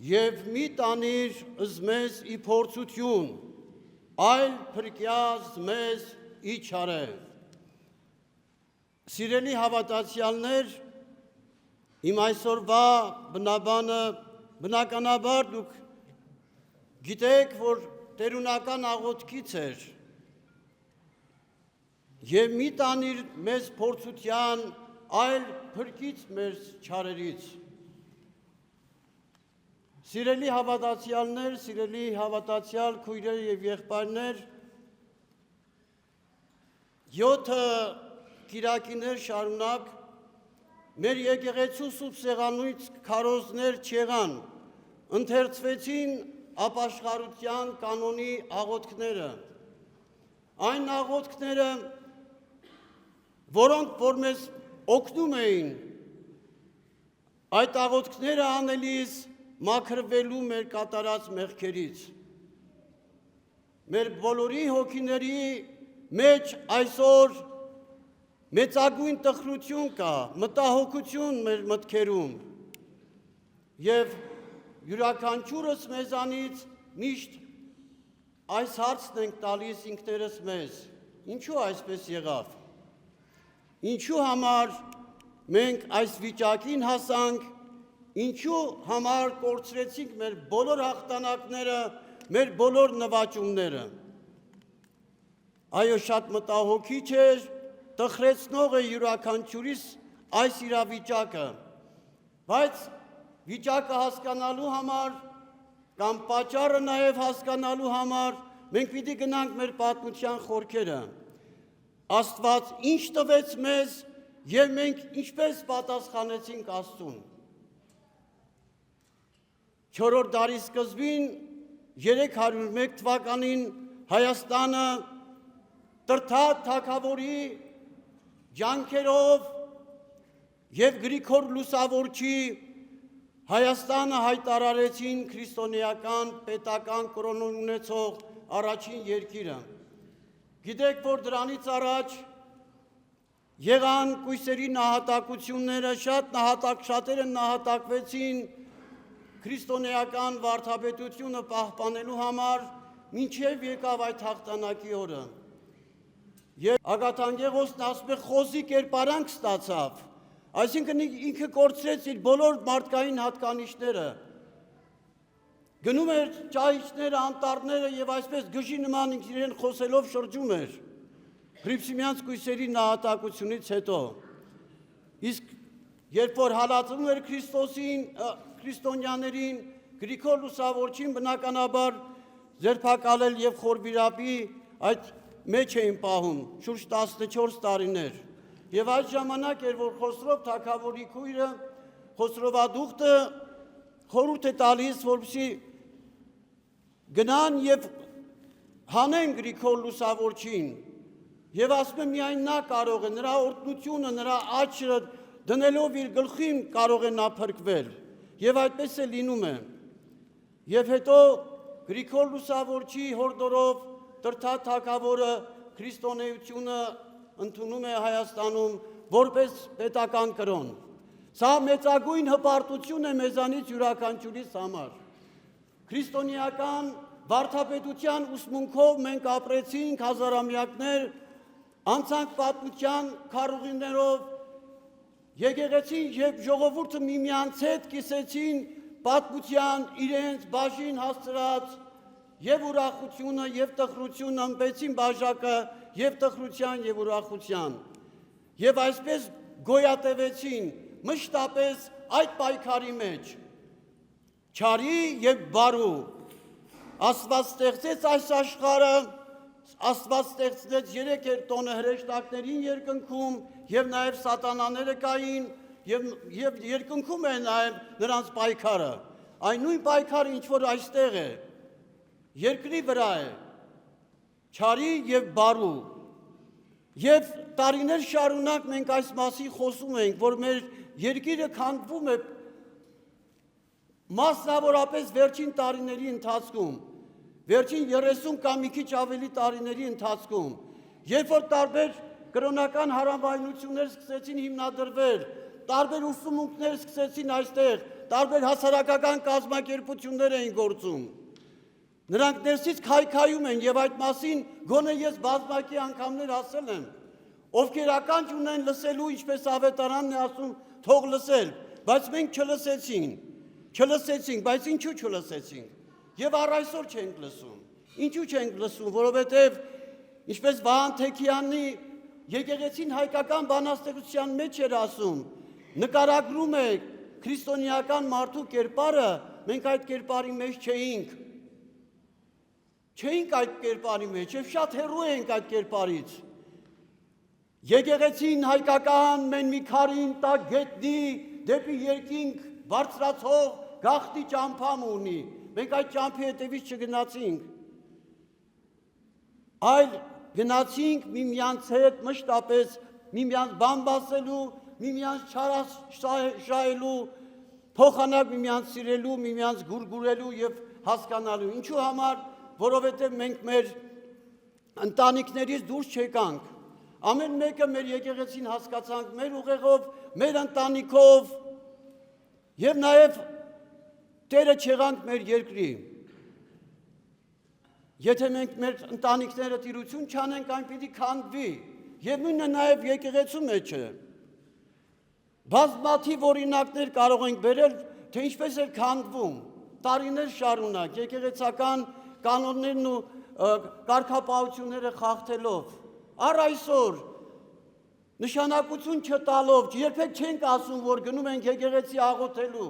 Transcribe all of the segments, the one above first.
Եվ մի տանիր զմեզ ի փորձություն, այլ փրկյազ մեզ ի չարև։ Սիրելի հավատացյալներ, իմ այսօրվա բնաբանը բնականաբար դուք գիտեք, որ տերունական աղոթքից էր և մի տանիր մեզ փորձության, այլ փրկից մեր չարերից։ Սիրելի հավատացյալներ, սիրելի հավատացյալ քույրեր և եղբայրներ, 7 կիրակիներ շարունակ մեր եկեղեցու սուրբ սեղանից քարոզներ չեղան, ընթերցվեցին ապաշխարության կանոնի աղոթքները, այն աղոթքները, որոնք որ մեզ օգնում էին այդ աղոթքները անելիս մաքրվելու մեր կատարած մեղքերից։ Մեր բոլորի հոգիների մեջ այսօր մեծագույն տխրություն կա, մտահոգություն մեր մտքերում և յուրաքանչյուրս մեզանից միշտ այս հարցն ենք տալիս ինքներս մեզ, ինչու այսպես եղավ, ինչու համար մենք այս վիճակին հասանք, ինչու համար կորցրեցինք մեր բոլոր հաղթանակները, մեր բոլոր նվաճումները։ Այո, շատ մտահոգիչ էր, տխրեցնող է յուրաքանչյուրիս այս իրավիճակը, բայց վիճակը հասկանալու համար կամ պատճառը նաև հասկանալու համար մենք պիտի գնանք մեր պատմության խորքերը։ Աստված ինչ տվեց մեզ և մենք ինչպես պատասխանեցինք Աստծուն։ 4-րդ դարի սկզբին 301 թվականին Հայաստանը Տրթատ թագավորի ջանքերով և Գրիգոր Լուսավորչի Հայաստանը հայտարարեցին քրիստոնեական պետական կրոնն ունեցող առաջին երկիրը։ Գիտեք, որ դրանից առաջ եղան կույսերի նահատակությունները, շատերը նահատակվեցին քրիստոնեական վարդապետությունը պահպանելու համար, մինչև եկավ այդ հաղթանակի օրը։ Եվ Ագաթանկեղոսն ասում է խոզի կերպարանք ստացավ, այսինքն ինքը կորցրեց իր բոլոր մարդկային հատկանիշները, գնում էր ճահիճները, անտառները և այսպես գժի նման իրեն խոսելով շրջում էր Հռիփսիմյանց կույսերի նահատակությունից հետո։ Իսկ երբ որ հալածվում էր քրիստոնյաներին, Գրիգոր Լուսավորչին բնականաբար ձերբակալել և խորվիրապի այդ մեջ էին պահում շուրջ 14 տարիներ։ Եվ այդ ժամանակ էր, որ Խոսրով թագավորի քույրը, Խոսրովադուխտը խորհուրդ է տալիս, որպեսզի գնան և հանեն Գրիգոր Լուսավորչին և ասում է միայն նա կարող է, նրա օրհնությունը, նրա աչքը դնելով իր գլխին կարող է նա փրկվել և այդպես է լինում է։ Եվ հետո Գրիգոր Լուսավորչի հորդորով Տրթատ թագավորը քրիստոնեությունը ընդունում է Հայաստանում որպես պետական կրոն։ Սա մեծագույն հպարտություն է մեզանից յուրաքանչյուրիս համար։ Քրիստոնեական վարդապետության ուսմունքով մենք ապրեցինք հազարամյակներ, անցանք պատմության քարուղիներով, եկեղեցին և ժողովուրդը միմյանց հետ կիսեցին պատմության իրենց բաժին հասցրած և ուրախությունը և տխրությունը, ըմպեցին բաժակը և տխրության և ուրախության և այսպես գոյատևեցին մշտապես այդ պայքարի մեջ, չարի և բարու։ Աստված ստեղծեց այս աշխարհը, Աստված ստեղծեց 3 տոնը հրեշտակներին երկնքում և նաև սատանաները կային և երկնքում է նաև նրանց պայքարը։ Այն նույն պայքարը, ինչ որ այստեղ է, երկրի վրա է, չարի և բարու։ Եվ տարիներ շարունակ մենք այս մասին խոսում ենք, որ մեր երկիրը քանդվում է մասնավորապես վերջին տարիների ընթացքում, վերջին 30 կամ մի քիչ ավելի տարիների ընթացքում, երբ որ տարբեր կրոնական հարավայնություններ սկսեցին հիմնադրվել, տարբեր ուսումունքներ սկսեցին այստեղ տարբեր հասարակական կազմակերպություններ էին գործում։ Նրանք ներսից քայքայում են եւ այդ մասին գոնե ես բազմակի անգամներ ասել եմ, ովքեր ականջ ունեն լսելու, ինչպես ավետարանն է ասում, թող լսել, բայց մենք չլսեցինք, բայց ինչու չլսեցինք։ Եվ առ այսօր չենք լսում։ Ինչու չենք լսում, որովհետև ինչպես Վահան Թեքյանի եկեղեցին հայկական բանաստեղծության մեջ էր ասում, նկարագրում է քրիստոնեական մարդու կերպարը, մենք այդ կերպարի մեջ չէինք այդ կերպարի մեջ եւ շատ հեռու ենք այդ կերպարից։ Եկեղեցին հայկական մեն մի քարին տակ գետնի դեպի երկինք բարձրացող գաղտնի ճամփամ ունի։ Մենք այդ ճամփի հետևից չգնացինք, այլ գնացինք միմյանց հետ մշտապես միմյանց բան բասելու, միմյանց չարաշահելու, փոխանակ միմյանց սիրելու, միմյանց գուրգուրելու եւ հասկանալու։ Ինչու համար, որովհետեւ մենք մեր ընտանիքներից դուրս չեկանք։ Ամեն մեկը մեր եկեղեցին հասկացանք մեր ուղեղով, մեր ընտանիքով եւ նաեւ Տերը չեղանք մեր երկրի։ Եթե մենք մեր ընտանիքները տիրություն չանենք, այն պիտի քանդվի, եւ նույնը նաեւ եկեղեցու մեջ է։ Բազմաթիվ օրինակներ կարող ենք բերել, թե ինչպես է քանդվում, տարիներ շարունակ եկեղեցական կանոններն ու կարգապահությունները խախտելով։ Առ այսօր նշանակություն չտալով, երբեք չենք ասում, որ գնում ենք եկեղեցի աղոթելու,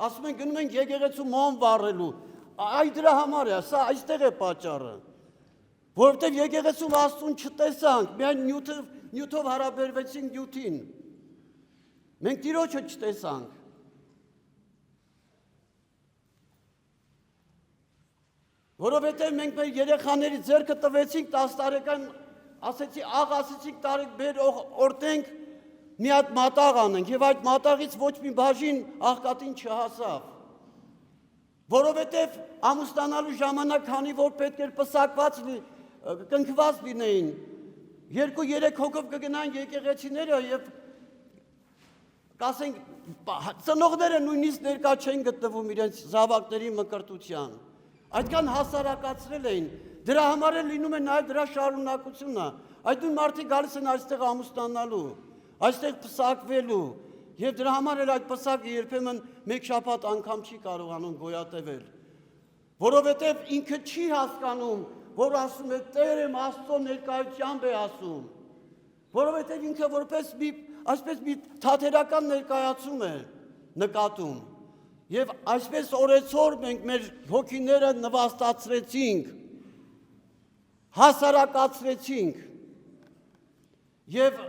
ասում ենք գնում ենք եկեղեցու մոմ վառելու։ Այդ դրա համար է, սա այստեղ է պատճառը, որովհետև եկեղեցում Աստծուն չտեսանք, միայն նյութով հարաբերվեցինք նյութին, մենք Տիրոջը չտեսանք։ Որովհետև մենք մեր երեխաների ձեռքը տվեցինք 10 տարեկան, ասեցինք տարեք բեր օրտենք մի հատ մատաղ անենք եւ այդ մատաղից ոչ մի բաժին աղքատին չհասավ։ Որովհետև ամուսնանալու ժամանակ քանի որ պետք էր պսակված կնքված լինեին, 2-3 հոգով կգնան եկեղեցիները եւ կասենք ծնողները նույնիսկ ներկա չեն գտնվում իրենց զավակների մկրտության։ Այդքան հասարակացրել էին, դրա համար էլ լինում է նաև դրա շարունակությունը, այդ նույն մարդիկ գալիս են այստեղ ամուսնանալու, այստեղ պսակվելու, և դրա համար էլ այդ պսակը երբեմն մեկ շաբաթ անգամ չի կարողանում գոյատևել, որովհետև ինքը չի հասկանում, որ ասում է Տերեմ Աստծո ներկայությամբ է ասում, որովհետև ինքը որպես մի թատերական ներկայացում է նկատում, Եվ այսպես օրեցօր մենք մեր հոգիները նվաստացրեցինք, հասարակացրեցինք և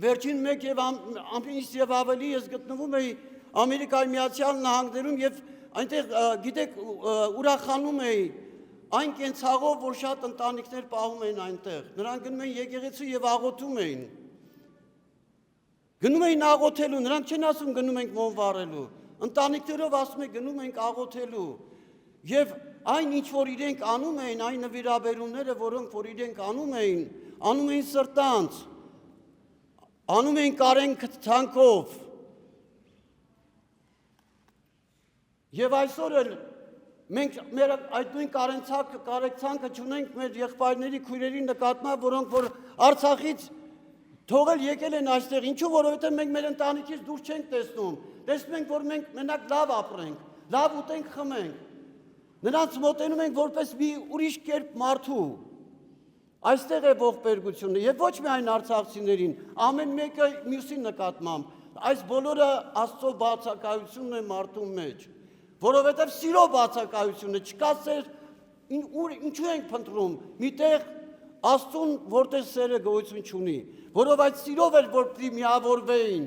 վերջին մեկ և ամենից և ավելի ես գտնվում էի Ամերիկայի Միացյալ Նահանգներում և այնտեղ գիտեք ուրախանում էի այն կենցաղով, որ շատ ընտանիքներ պահում էին այնտեղ, նրանք գնում էին եկեղեցու և աղոթում էին, գնում էին աղոթելու, նրանք չեն ասում գնում ենք մոմ վառելու, ընտանիքներով ասում են գնում ենք աղոթելու և այն ինչ որ իրենք անում էին, այն նվիրաբերումները, որոնք որ իրենք անում էին սրտանց, անում էին կարեն թանքով և այսօր էլ մենք մեր այդ նույն կարեկցանքը չունենք մեր եղբայրների քույրերի նկատմամբ, որոնք որ Արցախից թողել եկել են այստեղ, ինչու որովհետև մենք մեր ընտանիքից դուրս չենք տեսնում, տեսնում ենք, որ մենք մենակ լավ ապրենք, լավ ուտենք, խմենք, նրանց մոտենում ենք որպես մի ուրիշ կերպ մարդու, այստեղ է ողբերգությունը և ոչ միայն արցախցիներին, ամեն մեկը մյուսի նկատմամբ, այս բոլորը Աստծո բացակայությունն է մարդու մեջ, որովհետև սիրո բացակայությունը չկա սեր, ինչու ենք փնտրում, միտեղ Աստծուն որտեղ սերը գոյություն չունի, որով այդ սիրով էր, որ պիտի միավորվեին,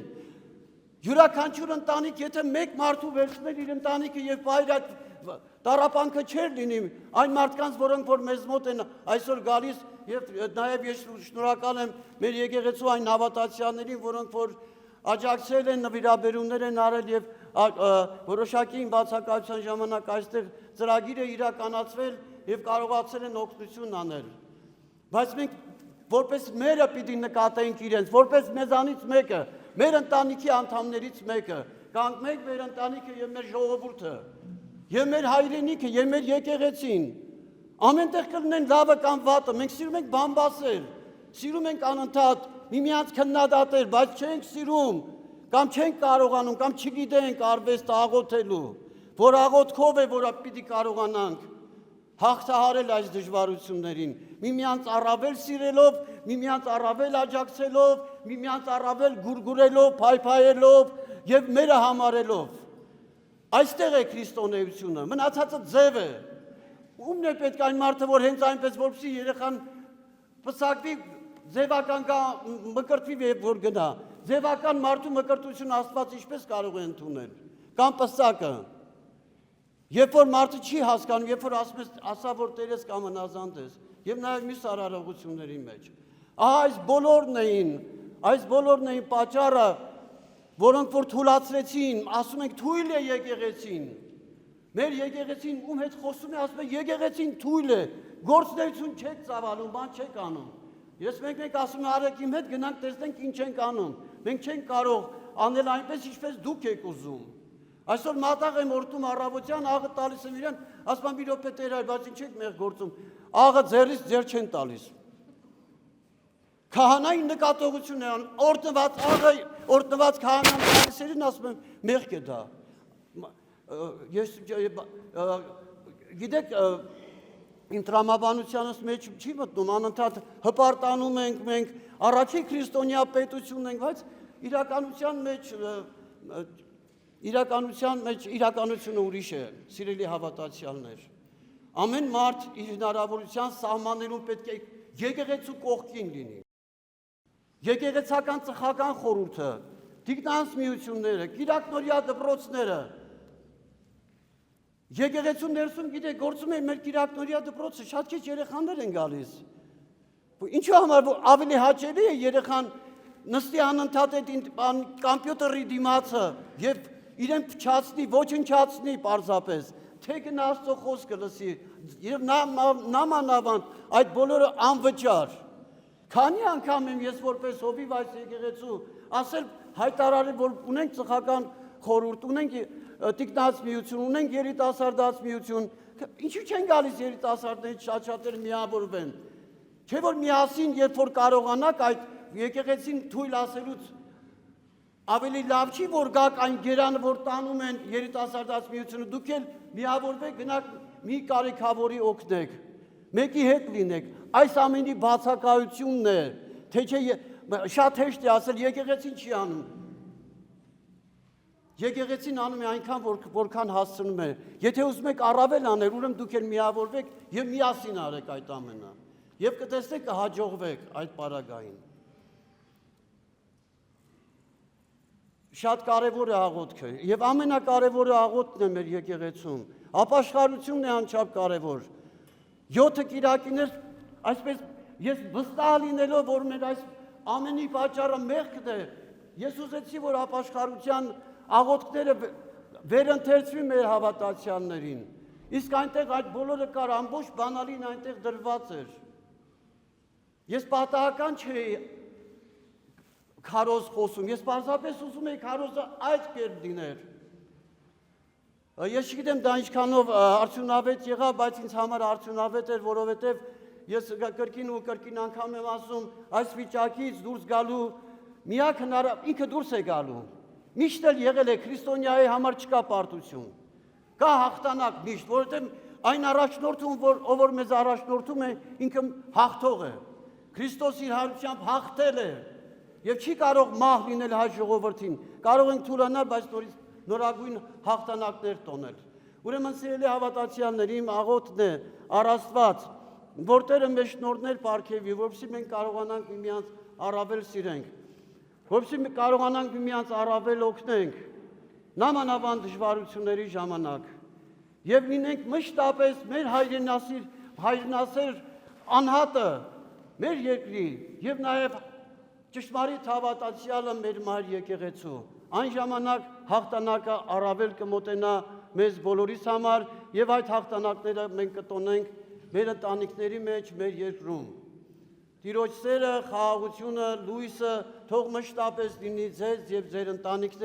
յուրաքանչյուր ընտանիք, եթե մեկ մարդու վերցներ իր ընտանիքը և բայր այդ տառապանքը չէր լինի, այն մարդկանց, որոնք որ մեզ մոտ են այսօր գալիս և նաև ես շնորհակալ եմ մեր եկեղեցու այն հավատացյալներին, որոնք որ աջակցել են, նվիրաբերումներ են արել և որոշակի բացակայության ժամանակ այստեղ ծրագիր է իրականացվել և կարողացել են օգնություն անել։ Բայց մենք որպես մերը պիտի նկատենք իրենց, որպես մեզանից մեկը, մեր ընտանիքի անդամներից մեկը, կանք մենք մեր ընտանիքը եւ մեր ժողովուրդը, եւ մեր հայրենիքը, եւ մեր եկեղեցին, ամենտեղ կլինեն լավը կամ վատը, մենք սիրում ենք բամբասել, սիրում ենք անընդհատ միմյանց քննադատել, բայց չենք սիրում, կամ չենք կարողանում, կամ չգիտենք արվեստը աղոթելու, որ աղոթքով է, որ պիտի կարողանանք հաղթահարել այս դժվարություններին, միմյանց առավել սիրելով, միմյանց առավել աջակցելով, միմյանց առավել գուրգուրելով, փայփայելով եւ մերը համարելով։ Այստեղ է քրիստոնեությունը, մնացածը ձև է։ Ումն է պետք այն մարդը, որ հենց այնպես որպեսզի երեխան պսակվի, ձևական մկրտվի որ գնա։ Ձևական մարդու մկրտությունը Աստված ինչպես կարող է ընդունել։ Կամ պսակը։ Երբ որ մարդը չի հասկանում, երբ որ ասա որ Տերես կամ հնազանդ ես, եւ նաեւ մյուս արարողությունների մեջ։ Ահա այս բոլորն էին պատճառը, որոնք որ թույլատրեցին, ասում ենք թույլ է եկեղեցին։ Մեր եկեղեցին ում հետ խոսում է, ասում է եկեղեցին թույլ է, գործունեություն չեք ծավալում, բան չեք անում։ Ես մենք ասում ենք արեք իմ հետ գնանք տեսնենք ինչ ենք անում։ Մենք չենք կարող անել այնպես, ինչպես դուք եք ուզում։ Այսօր մատաղ եմ օրտում առավոտյան, աղը տալիս եմ իրան, ասում եմ մի րոպե Տեր այլ, բայց ինչ եք մեղ գործում։ Աղը ձեռից ձեռ չեն տալիս։ Քահանային նկատողություն է անում, օրտնված քահանան տալիսերին ասում եմ մեղք է դա։ Ես գիտեք իմ տրամաբանությանս մեջ չի մտնում, անընդհատ հպարտանում ենք մենք, առաջի քրիստոնյա պետություն ենք, բայց իրականության մեջ իրականությունը ուրիշ է, սիրելի հավատացյալներ։ Ամեն մարդ իր հնարավորության սահմաններում պետք է եկեղեցու կողքին լինի։ Եկեղեցական ծխական խորհուրդը, դիկնանց միությունները, կիրակնորյա դպրոցները, եկեղեցու ներսում գիտեք գործում է մեր կիրակնորյա դպրոցը, շատ քիչ երեխաներ են գալիս։ Ինչու համար ավելի հաճելի է երեխան նստի անընդհատ այդ կամպյուտերի դիմացը եւ իրեն փչացնի, ոչնչացնի պարզապես, թե գնա Աստծո խոսքը լսի եւ նամանավանդ այդ բոլորը անվճար։ Քանի անգամ եմ ես որպես հովիվ այս եկեղեցու ասել հայտարարել, որ ունենք ծխական խորհուրդ, ունենք տիկնաց միություն, ունենք երիտասարդաց միություն, ինչու չեն գալիս երիտասարդներից շատ-շատերը միավորվեն։ Չէ որ միասին, երբ որ կարողանաք այդ եկեղեցին թույլ ասելուց ավելի լավ չի, որ գաք այն գերանը, որ տանում են երիտասարդաց միությունը, դուք էլ միավորվեք, գնաք մի կարիքավորի օգնեք, մեկի հետ լինեք, այս ամենի բացակայությունն է, թե չէ շատ հեշտ է ասել, եկեղեցին չի անում։ Եկեղեցին անում է այնքան, որքան հասցնում է։ Եթե ուզում եք առավել անել, ուրեմն դուք էլ միավորվեք եւ միասին արեք այդ ամենը։ Եվ կտեսնեք կհաջողվեք այդ պարագային։ Շատ կարևոր է աղոթքը եւ ամենակարևորը աղոթքն է մեր եկեղեցում։ Ապաշխարությունն է անչափ կարևոր։ 7 կիրակիներ այսպես ես վստահ լինելով, որ մեր այս ամենի պատճառը մեղքն է, ես ուզեցի, որ ապաշխարության աղոթքները վերընթերցվի մեր հավատացյալներին։ Իսկ այնտեղ այդ բոլորը կար, ամբողջ բանալին այնտեղ դրված էր։ Ես պատահական չէի քարոզ խոսում, ես պարզապես ուզում էի քարոզը այդ կերպ լիներ։ Ես չգիտեմ դա ինչքանով արդյունավետ եղավ, բայց ինձ համար արդյունավետ էր, որովհետև ես կրկին ու կրկին անգամ եմ ասում, այս վիճակից դուրս գալու միակ ինքը դուրս է գալու։ Միշտ էլ եղել է քրիստոնյայի համար չկա պարտություն։ Կա հաղթանակ միշտ, որովհետև այն առաջնորդում, ով որ մեզ առաջնորդում է, ինքը հաղթող է։ Քրիստոս իր հարությամբ հաղթել է եւ չի կարող մահ լինել հայ ժողովրդին։ Կարող ենք թուլանալ, բայց նորագույն հաղթանակներ տոնել։ Ուրեմն սիրելի հավատացյալներ, իմ աղոթքն է առ Աստված, որ Տերը մեզ շնորհներ պարգևի, որպեսզի մենք կարողանանք միմյանց առավել սիրենք, որպեսզի կարողանանք միմյանց առավել օգնենք նամանավանդ դժվարությունների ժամանակ եւ լինենք մշտապես մեր հայրենասեր անհատը մեր երկրի եւ նաեւ ճշմարիտ հավատացյալը մեր մայր եկեղեցու։ Այն ժամանակ հաղթանակը առավել կմոտենա մեզ բոլորիս համար եւ այդ հաղթանակները մենք կտոնենք մեր ընտանիքների մեջ, մեր երկրում։ Տիրոջ սերը, խաղաղությունը, լույսը թող մշտապես լինի ձեզ եւ ձեր ընտանիքների